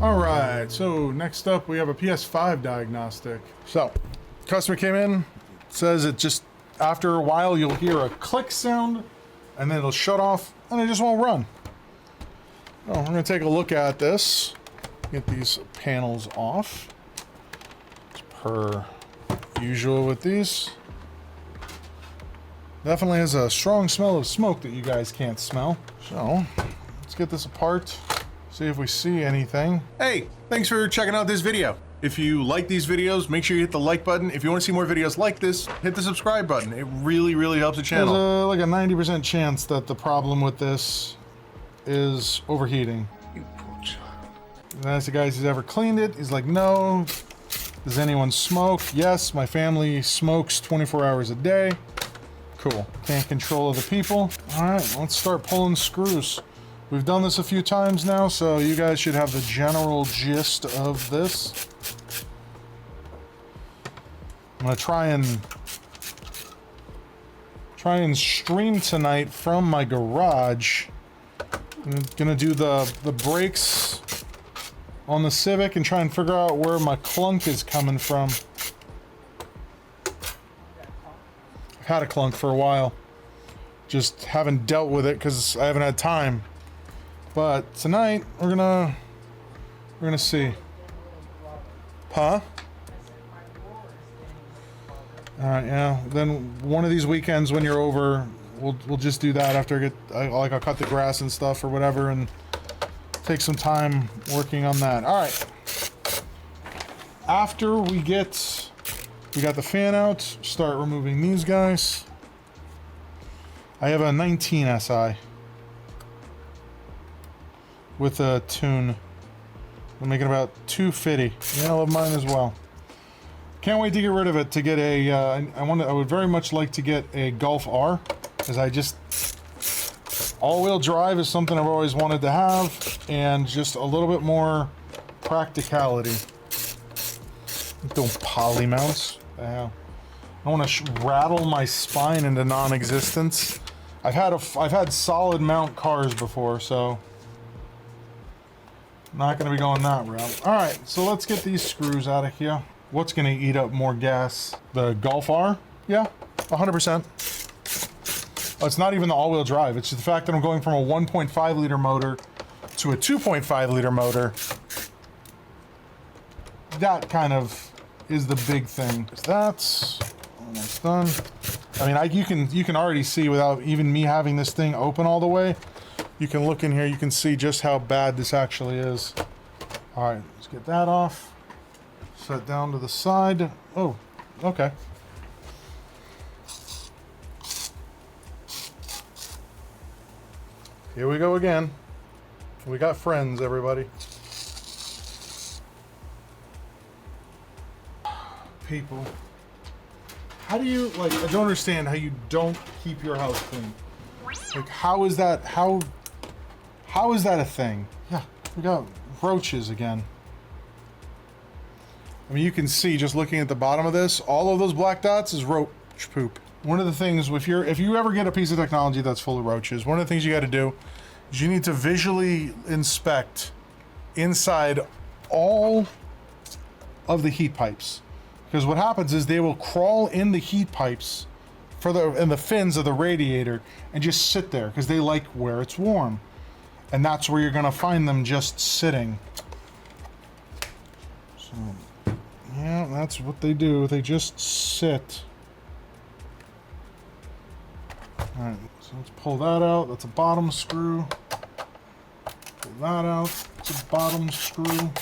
Alright, so next up we have a PS5 Diagnostic. So, customer came in, says it just, after a while you'll hear a click sound, and then it'll shut off, and it just won't run. So we're going to take a look at this, get these panels off, as per usual with these. Definitely has a strong smell of smoke that you guys can't smell. So, let's get this apart. See if we see anything. Hey, thanks for checking out this video. If you like these videos, make sure you hit the like button. If you want to see more videos like this, hit the subscribe button. It really, really helps the channel. There's like a 90% chance that the problem with this is overheating. You poor child. And asked the guys who's ever cleaned it. He's like, no. Does anyone smoke? Yes, my family smokes 24 hours a day. Cool. Can't control other people. All right, let's start pulling screws. We've done this a few times now, so you guys should have the general gist of this. I'm gonna try and stream tonight from my garage. I'm gonna do the brakes on the Civic and try and figure out where my clunk is coming from. I've had a clunk for a while. Just haven't dealt with it because I haven't had time. But tonight we're gonna see. Huh? Alright, yeah. Then one of these weekends when you're over, we'll just do that after I'll cut the grass and stuff or whatever and take some time working on that. Alright. After we got the fan out, start removing these guys. I have a 19 SI. With a tune. I'm making about 250. Yeah, I love mine as well. Can't wait to get rid of it to get a, I would very much like to get a Golf R, because all-wheel drive is something I've always wanted to have, and just a little bit more practicality. Doing poly mounts. The hell. I want to rattle my spine into non-existence. I've had solid mount cars before, so not going to be going that route. All right, so let's get these screws out of here. What's going to eat up more gas? The Golf R? Yeah, 100%. Oh, it's not even the all-wheel drive. It's just the fact that I'm going from a 1.5 liter motor to a 2.5 liter motor. That kind of is the big thing. That's almost done. I mean, you can already see without even me having this thing open all the way. You can look in here, you can see just how bad this actually is. All right, let's get that off. Set down to the side. Oh, okay. Here we go again. We got friends, everybody. People. How do you, like, I don't understand how you don't keep your house clean. Like, how is that a thing? Yeah, we got roaches again. I mean, you can see just looking at the bottom of this, all of those black dots is roach poop. One of the things, if you ever get a piece of technology that's full of roaches, one of the things you got to do is you need to visually inspect inside all of the heat pipes. Because what happens is they will crawl in the heat pipes in the fins of the radiator and just sit there because they like where it's warm. And that's where you're gonna find them just sitting. So, yeah, that's what they do. They just sit. All right, so let's pull that out. That's a bottom screw. Pull that out. It's a bottom screw.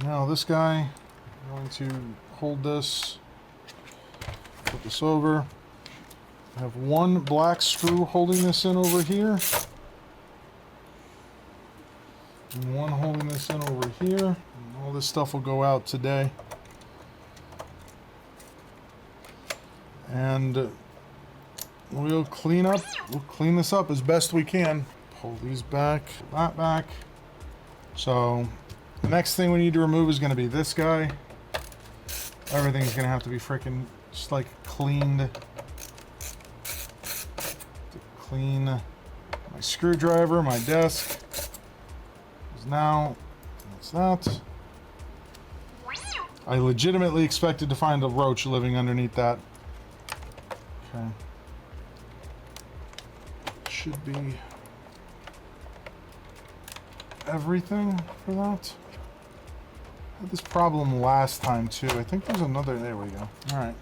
Now this guy, I'm going to hold this, put this over. I have one black screw holding this in over here. And one holding this in over here. And all this stuff will go out today. And we'll clean this up as best we can. Pull these back, that back. So the next thing we need to remove is going to be this guy. Everything's going to have to be freaking just like cleaned. Clean my screwdriver, my desk. Now, that's that. I legitimately expected to find a roach living underneath that. Okay. Should be everything for that. I had this problem last time too. I think there's another. There we go. All right.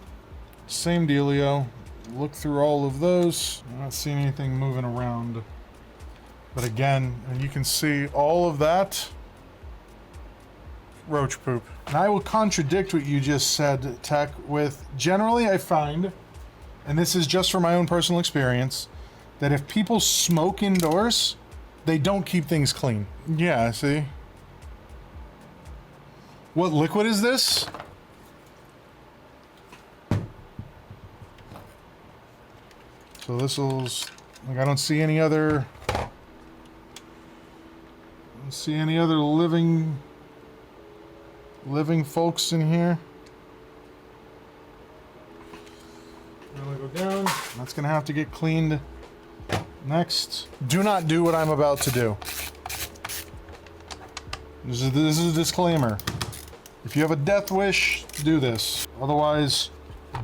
Same dealio. Look through all of those. I'm not seeing anything moving around. But again, and you can see all of that. Roach poop. And I will contradict what you just said, Tech, with generally I find, and this is just from my own personal experience, that if people smoke indoors, they don't keep things clean. Yeah, see? What liquid is this? So this will, like, I don't see any other living folks in here. I'm gonna go down. That's gonna have to get cleaned next. Do not do what I'm about to do. This is a disclaimer. If you have a death wish, do this. Otherwise,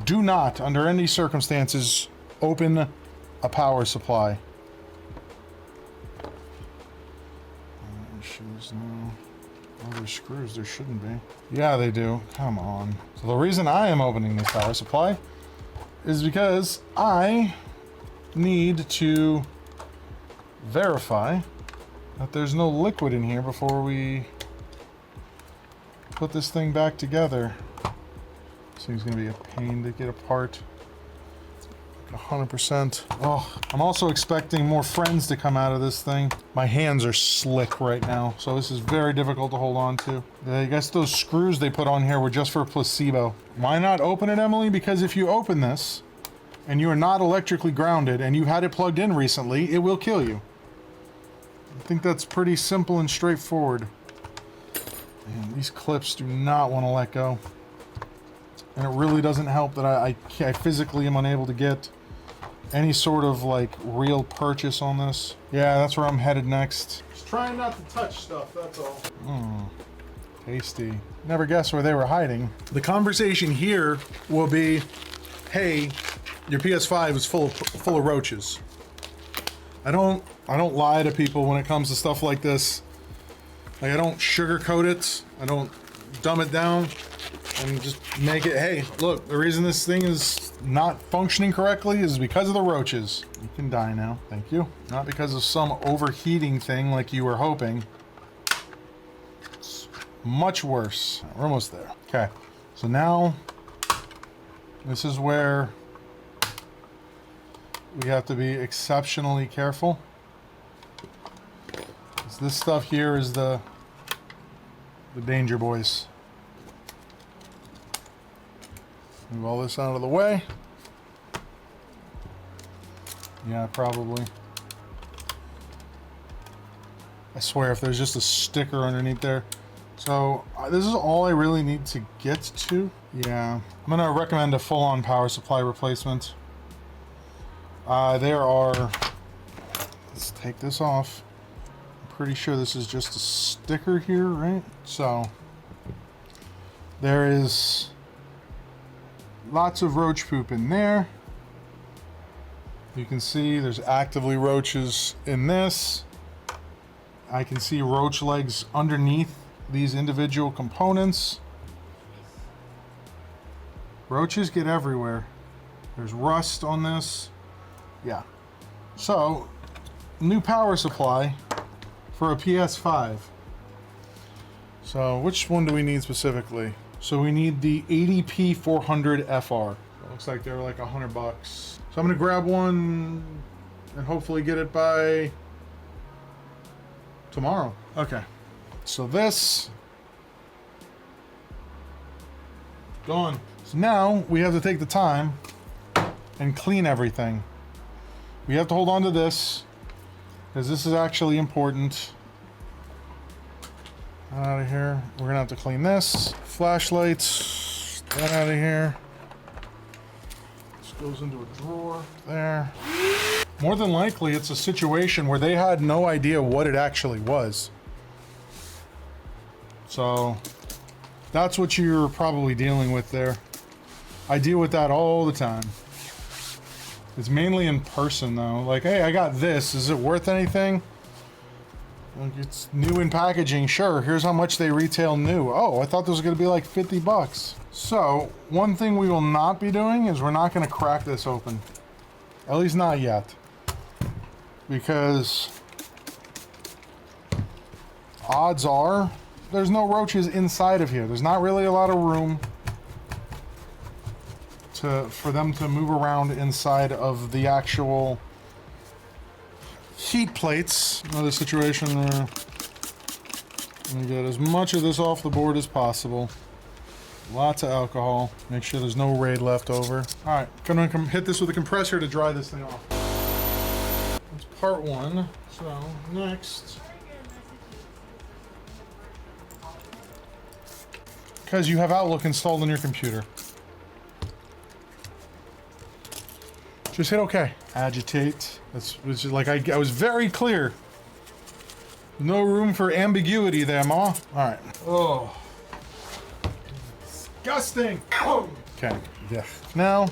do not, under any circumstances, open a power supply. Issues, no. Oh, there's screws. There shouldn't be. Yeah, they do. Come on. So the reason I am opening this power supply is because I need to verify that there's no liquid in here before we put this thing back together. This thing's gonna be a pain to get apart. 100%. Oh, I'm also expecting more friends to come out of this thing. My hands are slick right now, so this is very difficult to hold on to. I guess those screws they put on here were just for placebo. Why not open it, Emily? Because if you open this and you are not electrically grounded and you had it plugged in recently, it will kill you. I think that's pretty simple and straightforward. Man, these clips do not want to let go. And it really doesn't help that I physically am unable to get any sort of, like, real purchase on this. Yeah, that's where I'm headed next. Just trying not to touch stuff, that's all. Tasty. Never guess where they were hiding. The conversation here will be, hey, your PS5 is full of roaches. I don't lie to people when it comes to stuff like this. Like, I don't sugarcoat it. I don't dumb it down. And just make it, hey, look, the reason this thing is not functioning correctly is because of the roaches. You can die now, thank you. Not because of some overheating thing like you were hoping. It's much worse. We're almost there. Okay, so now this is where we have to be exceptionally careful. This stuff here is the danger boys. Move all this out of the way. Yeah, probably. I swear, if there's just a sticker underneath there. So, this is all I really need to get to. Yeah. I'm gonna recommend a full-on power supply replacement. There are... Let's take this off. I'm pretty sure this is just a sticker here, right? So, there is... lots of roach poop in there. You can see there's actively roaches in this. I can see roach legs underneath these individual components. Roaches get everywhere. There's rust on this. Yeah. So, new power supply for a PS5. So, which one do we need specifically? So we need the 80P400 FR. It looks like they're like $100. So I'm gonna grab one and hopefully get it by tomorrow. Okay. So this gone. So now we have to take the time and clean everything. We have to hold on to this because this is actually important. Out of here. We're gonna have to clean this. Flashlights. That out of here. This goes into a drawer there. More than likely, it's a situation where they had no idea what it actually was. So that's what you're probably dealing with there. I deal with that all the time. It's mainly in person though. Like, hey, I got this. Is it worth anything? Like, it's new in packaging. Sure, here's how much they retail new. Oh, I thought this was gonna be like 50 bucks. So, one thing we will not be doing is we're not gonna crack this open. At least not yet. Because odds are there's no roaches inside of here. There's not really a lot of room for them to move around inside of the actual heat plates. Another situation where I'm gonna get as much of this off the board as possible. Lots of alcohol. Make sure there's no raid left over. All right, gonna hit this with a compressor to dry this thing off. That's part one. So next, because you have Outlook installed on your computer, just hit OK. Agitate. That's just like I was very clear. No room for ambiguity there, Ma. All right. Oh, disgusting. Okay. Yeah. Now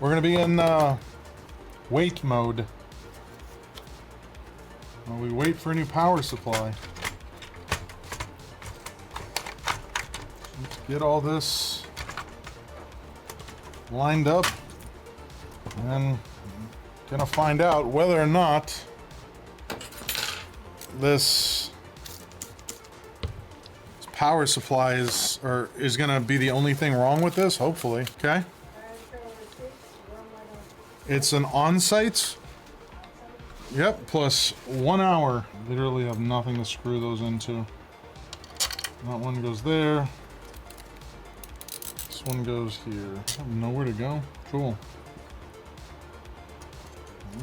we're gonna be in wait mode. While we wait for a new power supply. Let's get all this lined up. And gonna find out whether or not this power supply is gonna be the only thing wrong with this. Hopefully, okay. It's an on-site. Yep, plus 1 hour. Literally have nothing to screw those into. That one goes there. This one goes here. I have nowhere to go. Cool.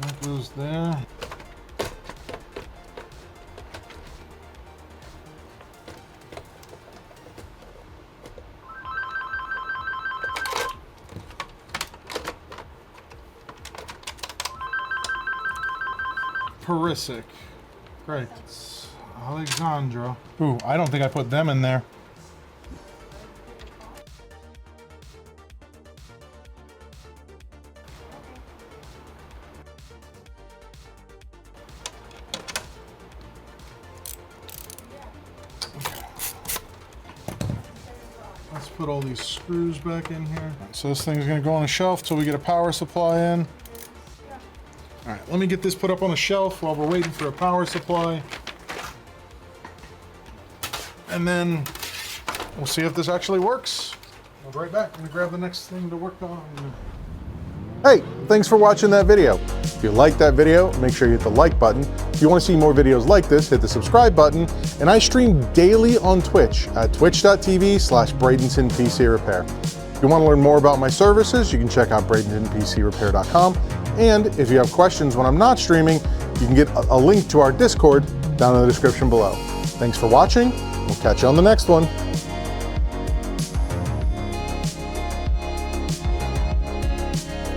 That goes there. Corrosive. Great. It's Alexandra. Ooh, I don't think I put them in there. Let's put all these screws back in here. So this thing's gonna go on a shelf till we get a power supply in. All right, let me get this put up on a shelf while we're waiting for a power supply. And then we'll see if this actually works. I'll be right back. I'm gonna grab the next thing to work on. Hey, thanks for watching that video. If you liked that video, make sure you hit the like button. If you want to see more videos like this, hit the subscribe button. And I stream daily on Twitch at twitch.tv/Bradenton PC Repair. If you want to learn more about my services, you can check out BradentonPCRepair.com. And if you have questions when I'm not streaming, you can get a link to our Discord down in the description below. Thanks for watching. We'll catch you on the next one.